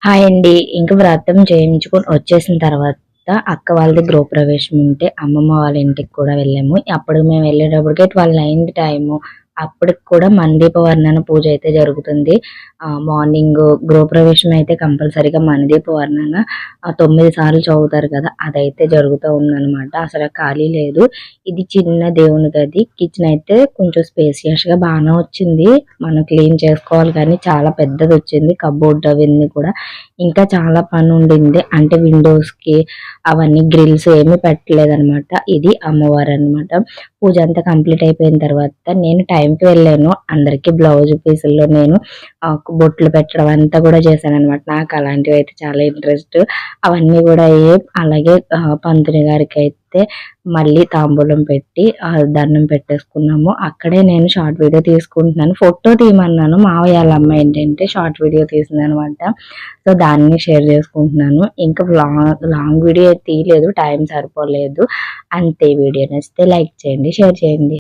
Hi అండి. ఇంక వ్రతం చేయించుకొని వచ్చేసిన తర్వాత అక్క వాళ్ళది గృహప్రవేశం ఉంటే అమ్మమ్మ వాళ్ళ ఇంటికి కూడా వెళ్ళాము. అప్పుడు మేము వెళ్ళేటప్పటికే 12 అయింది టైము. అప్పటికి కూడా మణిదీపవర్ణన పూజ అయితే జరుగుతుంది. మార్నింగ్ గృహప్రవేశం అయితే కంపల్సరీగా మణిదీపవర్ణన 9 సార్లు చదువుతారు కదా! అదైతే జరుగుతూ ఉందనమాట. అసలు ఖాళీ లేదు. ఇది చిన్న దేవుని గది. కిచెన్ అయితే కొంచెం స్పేసియస్‌గా బానే వచ్చింది. మనం క్లీన్ చేసుకోవాలి కానీ చాలా పెద్దదొచ్చింది. కబోర్డ్ అవన్నీ కూడా ఇంకా చాలా పనుండింది. అంటే విండోస్‌కి అవన్నీ గ్రిల్స్ ఏమీ పెట్టలేదనమాట. ఇది అమ్మవారనమాట. పూజ అంతా కంప్లీట్ అయిపోయిన తర్వాత నేను టైంకి వెళ్ళాను. అందరికీ బ్లౌజ్ పీసుల్లో నేను బొట్లు పెట్టడం అంతా కూడా చేశాననమాట. నాకు అలాంటివైతే చాలా ఇంట్రెస్ట్. అవన్నీ కూడా అలాగే పంతుని గారికైతే మళ్ళీ తాంబూలం పెట్టి దండం పెట్టేసుకున్నాము. అక్కడే నేను షార్ట్ వీడియో తీసుకుంటున్నాను. ఫోటో తీయమన్నాను. మావయ్య వాళ్ళ అమ్మ ఏంటంటే షార్ట్ వీడియో తీసిందనమాట. సో దాన్ని షేర్ చేసుకుంటున్నాను. ఇంకా లాంగ్ వీడియో తీయలేదు. టైం సరిపోలేదు. అంతే. వీడియో నచ్చితే లైక్ చేయండి, షేర్ చేయండి.